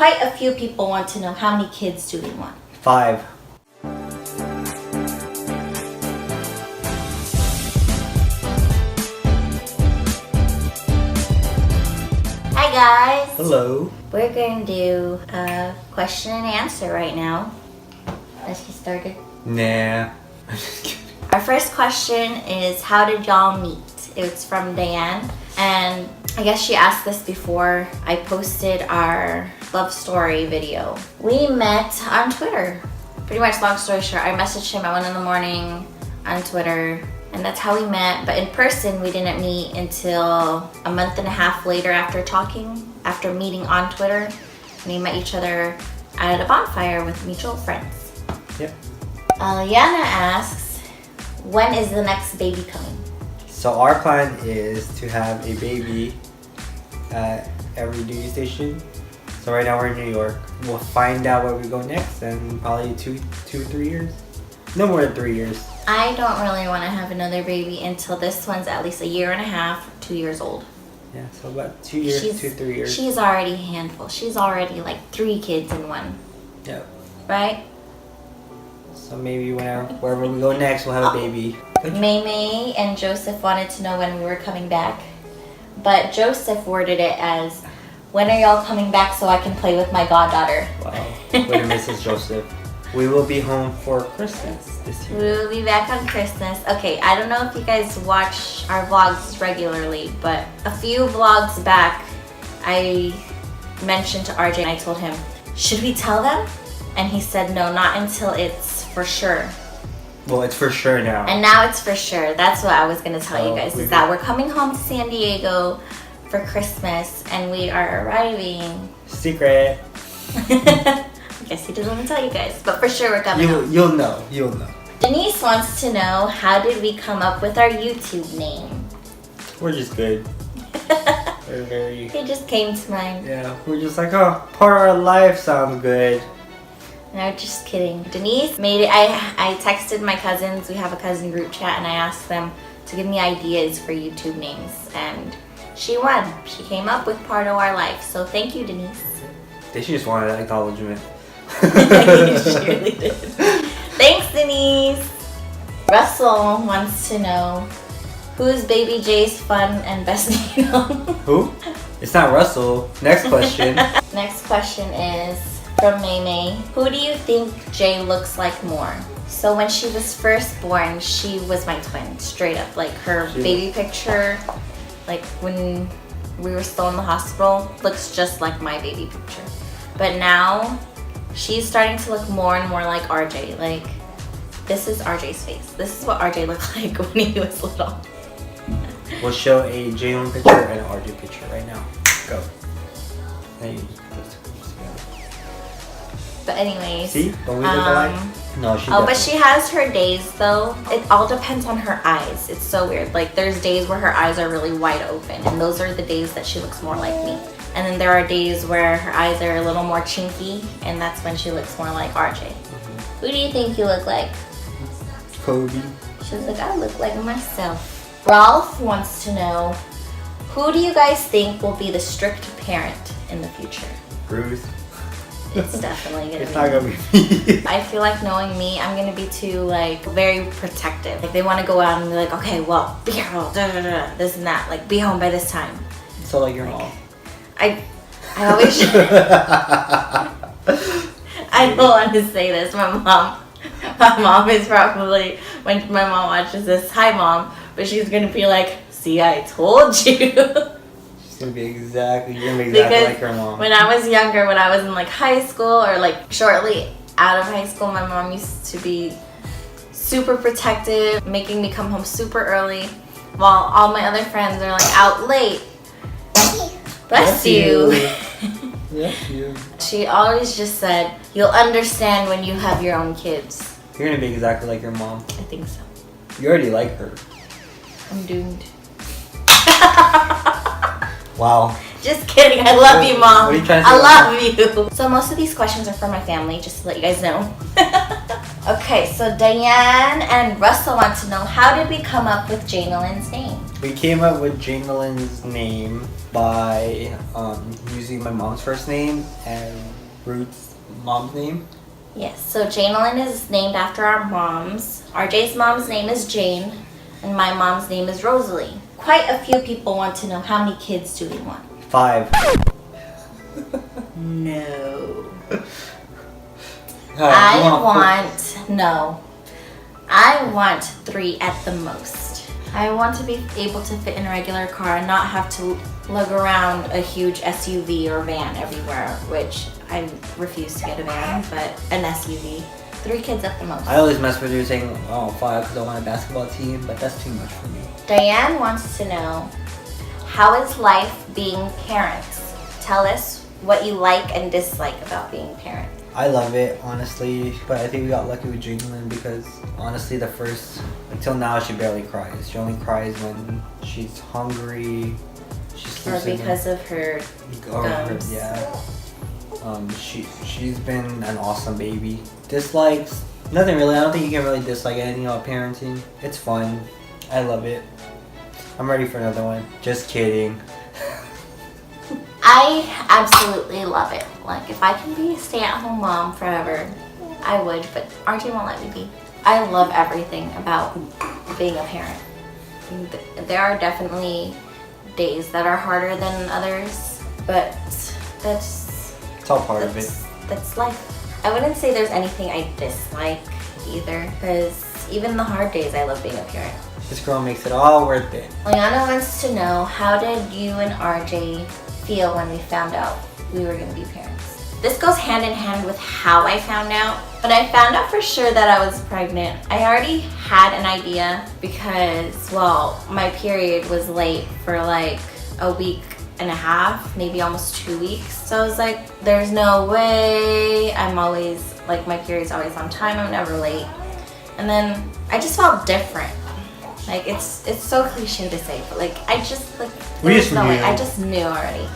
quite a few people want to know how many kids do they want. 5. Hi guys! Hello. We're going to do a question and answer right now. Let's get started. Nah. I'm just kidding. Our first question is, how did y'all meet? It's from Diane, and I guess she asked this before I posted our love story video. We met on Twitter. Pretty much, long story short, I messaged him at 1 in the morning on Twitter, and that's how we met. But in person, we didn't meet until a month and a half later after meeting on Twitter. We met each other at a bonfire with mutual friends. Yep. Liana asks, when is the next baby coming? So our plan is to have a baby at every duty station. So right now we're in New York. We'll find out where we go next in probably 3 years. No more than 3 years. I don't really want to have another baby until this one's at least 1.5 years, 2 years old. Yeah, so about 2 years, 3 years. She's already a handful. She's already like 3 kids in one. Yeah. Right? So maybe wherever we go next, we'll have a baby. May and Joseph wanted to know when we were coming back. But Joseph worded it as, when are y'all coming back so I can play with my goddaughter? Wow. Way to Mrs. Joseph. We will be home for Christmas this year. We will be back on Christmas. Okay, I don't know if you guys watch our vlogs regularly, but a few vlogs back, I mentioned to RJ and I told him, should we tell them? And he said, no, not until it's for sure. Well, it's for sure now. And now it's for sure. That's what I was going to tell you guys, is that we're coming home to San Diego for Christmas and we are arriving. Secret. I guess he doesn't want to tell you guys, but for sure we're coming home. You'll know. You'll know. Denise wants to know, how did we come up with our YouTube name? We're just good. We're very... It just came to mind. Yeah, we're just like, oh, PardoOurLife sounds good. No, just kidding. Denise made it. I texted my cousins. We have a cousin group chat, and I asked them to give me ideas for YouTube names, and she won. She came up with PardoOurLife. So thank you, Denise. They should just wanted acknowledgement. You surely did. Thanks, Denise. Russell wants to know, who's Baby Jay's fun and best needle? Who? It's not Russell. Next question. Next question is from May. Who do you think Jay looks like more? So when she was first born, she was my twin, straight up. Like her baby picture, like when we were still in the hospital, looks just like my baby picture. But now, she's starting to look more and more like RJ. Like, this is RJ's face. This is what RJ looked like when he was little. We'll show a Jaenalyn picture and an RJ picture right now. Go. And you just put those together. But anyways. See? Don't we look alike? No, she doesn't. But she has her days though. It all depends on her eyes. It's so weird. Like, there's days where her eyes are really wide open, and those are the days that she looks more like me. And then there are days where her eyes are a little more chinky, and that's when she looks more like RJ. Who do you think you look like? Kobe. She's like, I look like myself. Ralph wants to know, who do you guys think will be the strict parent in the future? Ruth. It's definitely gonna be. It's not gonna be me. I feel like, knowing me, I'm gonna be too, like, very protective. Like, they want to go out and be like, okay, well, be here, this and that. Like, be home by this time. So like your mom. I always I don't want to say this. My mom is probably, when my mom watches this, hi mom, but she's gonna be like, see, I told you. She's gonna be exactly like her mom. When I was younger, when I was in like high school or like shortly out of high school, my mom used to be super protective, making me come home super early, while all my other friends are like out late. Bless you. Bless you. She always just said, you'll understand when you have your own kids. You're gonna be exactly like your mom. I think so. You already like her. I'm doomed. Wow. Just kidding. I love you, Mom. What are you trying to say? I love you. So most of these questions are from my family, just to let you guys know. Okay, so Diane and Russell want to know, how did we come up with Jaenalyn's name? We came up with Jaenalyn's name by using my mom's first name and Ruth's mom's name. Yes, so Jaenalyn is named after our moms. RJ's mom's name is Jane, and my mom's name is Rosalie. Quite a few people want to know how many kids do we want. 5. No. I want 3 at the most. I want to be able to fit in a regular car and not have to lug around a huge SUV or van everywhere, which I refuse to get a van, but an SUV. 3 kids at the most. I always mess with you saying, 5 because I want a basketball team, but that's too much for me. Diane wants to know, how is life being parents? Tell us what you like and dislike about being parents. I love it, honestly, but I think we got lucky with Jaenalyn because honestly until now she barely cries. She only cries when she's hungry, Or because of her gums. She's been an awesome baby. Dislikes, nothing really. I don't think you can really dislike anything about parenting. It's fun. I love it. I'm ready for another one. Just kidding. I absolutely love it. Like, if I can be a stay-at-home mom forever, I would, but RJ won't let me be. I love everything about being a parent. There are definitely days that are harder than others, but it's all part of it. That's life. I wouldn't say there's anything I dislike either, because even the hard days, I love being a parent. This girl makes it all worth it. Liana wants to know, how did you and RJ feel when we found out we were going to be parents? This goes hand in hand with how I found out. When I found out for sure that I was pregnant, I already had an idea because, well, my period was late for like a week and a half, maybe almost 2 weeks. So I was like, there's no way. I'm always, like, my period's always on time. I'm never late. And then I just felt different. Like, it's so cliche to say, but like, I just, like, I just knew already.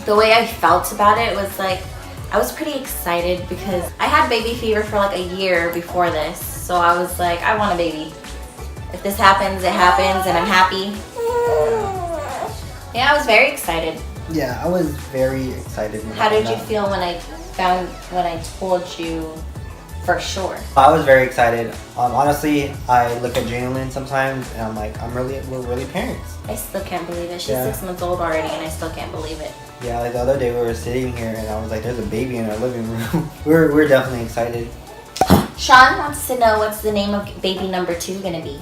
The way I felt about it was like, I was pretty excited because I had baby fever for like a year before this. So I was like, I want a baby. If this happens, it happens, and I'm happy. Yeah, I was very excited. Yeah, I was very excited. How did you feel when I told you for sure? I was very excited. Honestly, I look at Jaenalyn sometimes and I'm like, we're really parents. I still can't believe it. She's 6 months old already and I still can't believe it. Yeah, like the other day we were sitting here and I was like, there's a baby in our living room. we're definitely excited. Sean wants to know, what's the name of baby number 2 gonna be?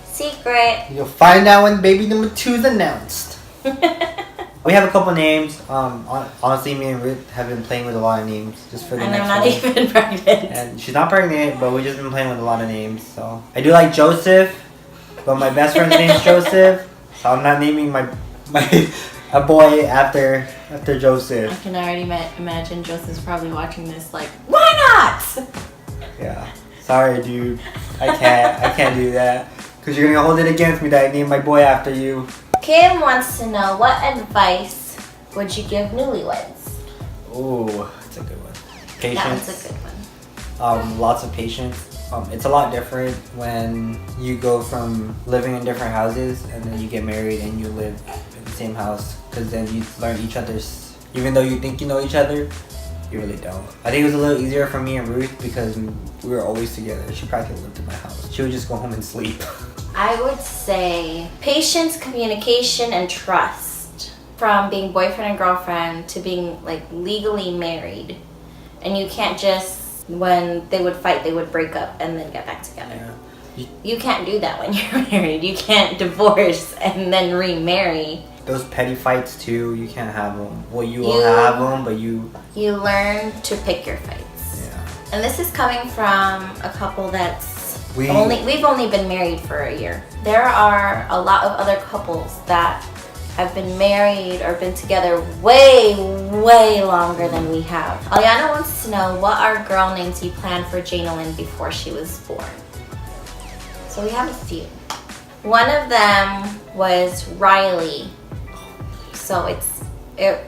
Secret. You'll find out when baby number 2 is announced. We have a couple names. Honestly, me and Ruth have been playing with a lot of names just for the next one. And I'm not even pregnant. And she's not pregnant, but we've just been playing with a lot of names. So I do like Joseph, but my best friend's name is Joseph, so I'm not naming a boy after Joseph. I can already imagine Joseph's probably watching this like, why not? Yeah. Sorry, dude. I can't do that. Because you're going to hold it against me that I named my boy after you. Kim wants to know, what advice would you give newlyweds? Ooh, that's a good one. Patience. That one's a good one. Lots of patience. It's a lot different when you go from living in different houses and then you get married and you live in the same house, because then you learn each other's, even though you think you know each other, you really don't. I think it was a little easier for me and Ruth because we were always together. She practically lived in my house. She would just go home and sleep. I would say patience, communication, and trust. From being boyfriend and girlfriend to being like legally married. And you can't just, when they would fight, they would break up and then get back together. Yeah. You can't do that when you're married. You can't divorce and then remarry. Those petty fights too, you can't have them. Well, you will have them, but you learn to pick your fights. Yeah. And this is coming from a couple that's we've only been married for a year. There are a lot of other couples that have been married or been together way, way longer than we have. Aliana wants to know, what are girl names you planned for Jaenalyn before she was born? So we have a few. One of them was Riley. So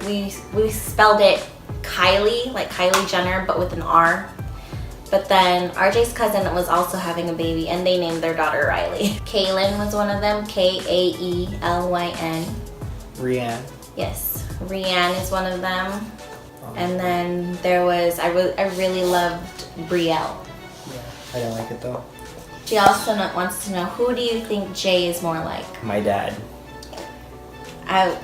we spelled it Kylie, like Kylie Jenner, but with an R. But then RJ's cousin was also having a baby and they named their daughter Riley. Kaylin was one of them, Kaelyn. Rianne. Yes, Rianne is one of them. And then there was, I really loved Brielle. Yeah, I didn't like it though. She also wants to know, who do you think Jay is more like? My dad. I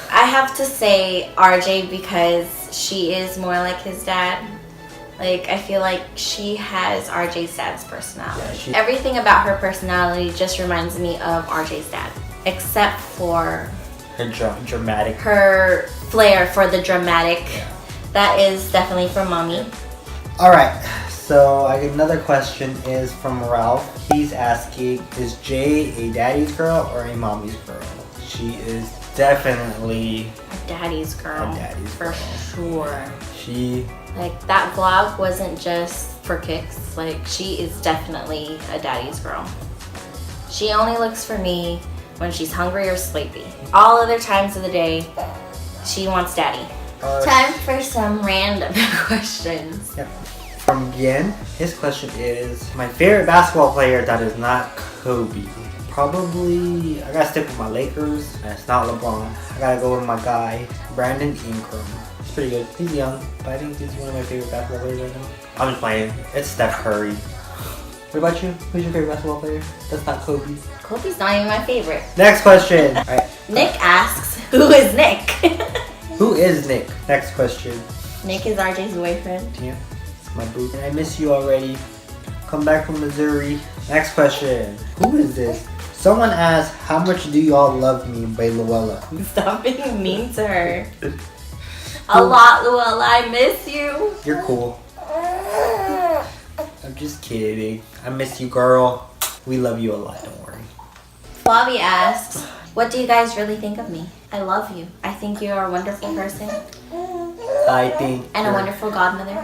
have to say RJ because she is more like his dad. Like, I feel like she has RJ's dad's personality. Yeah, everything about her personality just reminds me of RJ's dad. Except for dramatic. Her flair for the dramatic. Yeah. That is definitely from mommy. Alright, so another question is from Ralph. He's asking, is Jay a daddy's girl or a mommy's girl? She is definitely a daddy's girl. For sure. She, like, that vlog wasn't just for kicks. Like, she is definitely a daddy's girl. She only looks for me when she's hungry or sleepy. All other times of the day, she wants daddy. Time for some random questions. Yep. From Yen, his question is, my favorite basketball player that is not Kobe. Probably, I gotta stick with my Lakers, and it's not LeBron. I gotta go with my guy, Brandon Ingram. He's pretty good. He's young, but I think he's one of my favorite basketball players right now. I'm just playing. It's Steph Curry. What about you? Who's your favorite basketball player? That's not Kobe. Kobe's not even my favorite. Next question. All right. Nick asks, who is Nick? Who is Nick? Next question. Nick is RJ's boyfriend. Yeah, it's my boo. I miss you already. Come back from Missouri. Next question. Who is this? Someone asked, how much do y'all love me by Luella? Stop being mean to her. A lot, Luella. I miss you. You're cool. I'm just kidding. I miss you, girl. We love you a lot, don't worry. Bobby asks, what do you guys really think of me? I love you. I think you're a wonderful person. And a wonderful godmother.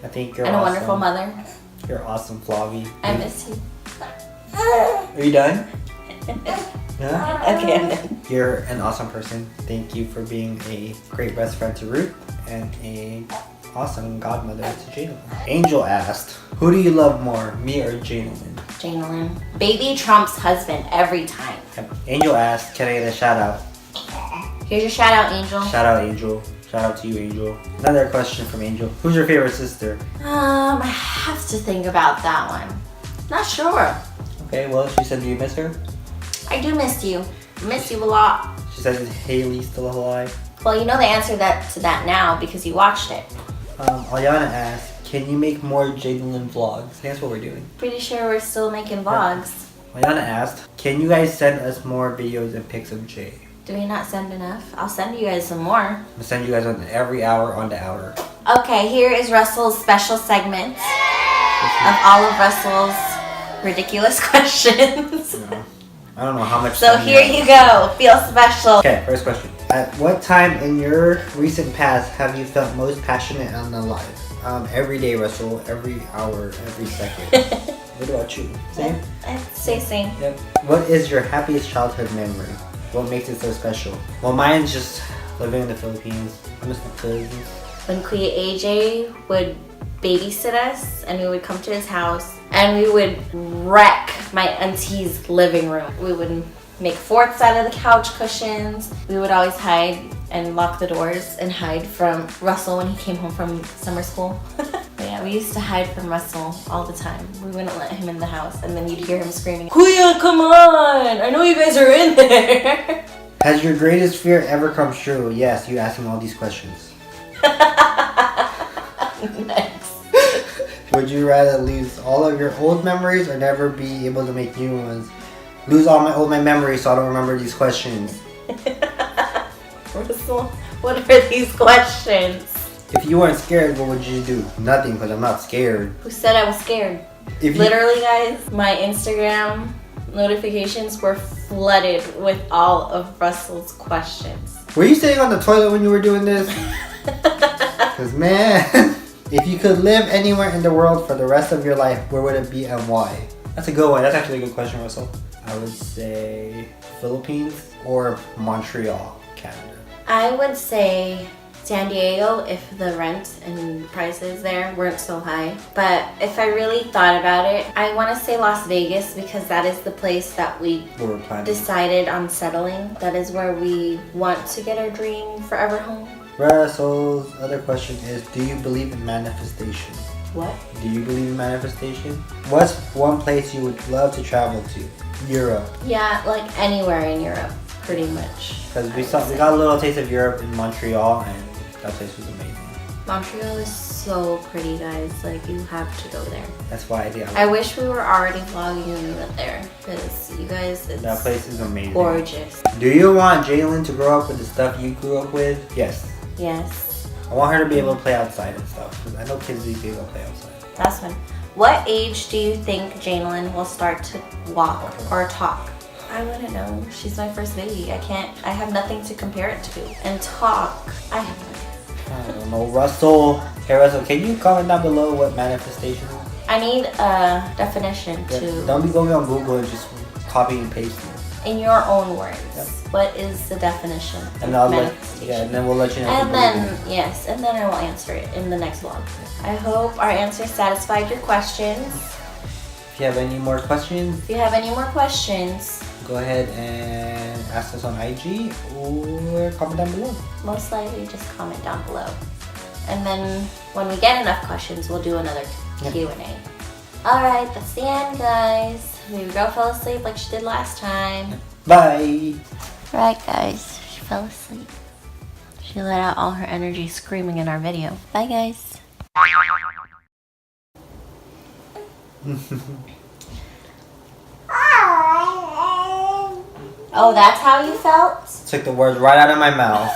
I think you're and awesome. A wonderful mother. You're awesome, Flavie. I miss you. Are you done? Yeah? Okay, I'm done. You're an awesome person. Thank you for being a great best friend to Ruth and a awesome godmother to Jaenalyn. Angel asked, who do you love more, me or Jaenalyn? Jaenalyn. Baby trumps husband every time. Angel asked, can I get a shout out? Here's your shout out, Angel. Shout out, Angel. Shout out to you, Angel. Another question from Angel. Who's your favorite sister? I have to think about that one. Not sure. Okay, well, she said, do you miss her? I do miss you. I miss you a lot. She said, is Haley still alive? Well, you know the answer to that now because you watched it. Alyana asked, can you make more Jaenalyn vlogs? That's what we're doing. Pretty sure we're still making vlogs. Alyana asked, can you guys send us more videos and pics of Jay? Do we not send enough? I'll send you guys some more. I'll send you guys on every hour on the hour. Okay, here is Russell's special segment of all of Russell's ridiculous questions. Yeah. I don't know how much. So here you go. Feel special. Okay, first question. At what time in your recent past have you felt most passionate on the live? Every day, Russell. Every hour, every second. What about you? Same? I'd say same. Yep. What is your happiest childhood memory? What makes it so special? Well, mine's just living in the Philippines. I miss my cousins. When Kuya AJ would babysit us and we would come to his house and we would wreck my auntie's living room. We would make forts out of the couch cushions. We would always hide and lock the doors and hide from Russell when he came home from summer school. But yeah, we used to hide from Russell all the time. We wouldn't let him in the house and then you'd hear him screaming, Kuya, come on! I know you guys are in there! Has your greatest fear ever come true? Yes, you ask him all these questions. Nice. Would you rather lose all of your old memories or never be able to make new ones? Lose all my memories so I don't remember these questions. Russell, what are these questions? If you weren't scared, what would you do? Nothing, because I'm not scared. Who said I was scared? Literally, guys, my Instagram notifications were flooded with all of Russell's questions. Were you sitting on the toilet when you were doing this? Because, man, if you could live anywhere in the world for the rest of your life, where would it be and why? That's a good one. That's actually a good question, Russell. I would say Philippines or Montreal, Canada. I would say San Diego if the rent and prices there weren't so high. But if I really thought about it, I want to say Las Vegas because that is the place that we decided on settling. That is where we want to get our dream forever home. Russell's other question is, do you believe in manifestation? What? Do you believe in manifestation? What's one place you would love to travel to? Europe. Yeah, like anywhere in Europe, pretty much. Because we got a little taste of Europe in Montreal, and that place was amazing. Montreal is so pretty, guys. Like, you have to go there. That's why I did. I wish we were already vlogging when we went there, because you guys, that place is amazing. Gorgeous. Do you want Jaenalyn to grow up with the stuff you grew up with? Yes. Yes. I want her to be able to play outside and stuff. Because I know kids need to be able to play outside. That's one. What age do you think Jaenalyn will start to walk or talk? I wouldn't know. She's my first baby. I have nothing to compare it to. And talk, I have no idea. I don't know. Russell. Hey Russell, can you comment down below what manifestation is? I need a definition to... Don't be going on Google and just copy and paste it. In your own words. Yep. What is the definition and of manifestation? And then we'll let you know. And then, yes, and then I will answer it in the next vlog. I hope our answers satisfied your questions. If you have any more questions, go ahead and ask us on IG or comment down below. Most likely just comment down below. And then when we get enough questions, we'll do another Q&A. Alright, that's the end, guys. Baby girl fell asleep like she did last time. Bye! Right, guys, she fell asleep. She let out all her energy screaming in our video. Bye, guys. Oh, that's how you felt? Took the words right out of my mouth.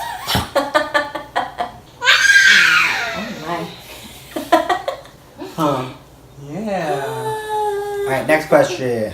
Oh my. Huh. Yeah. Alright, next question.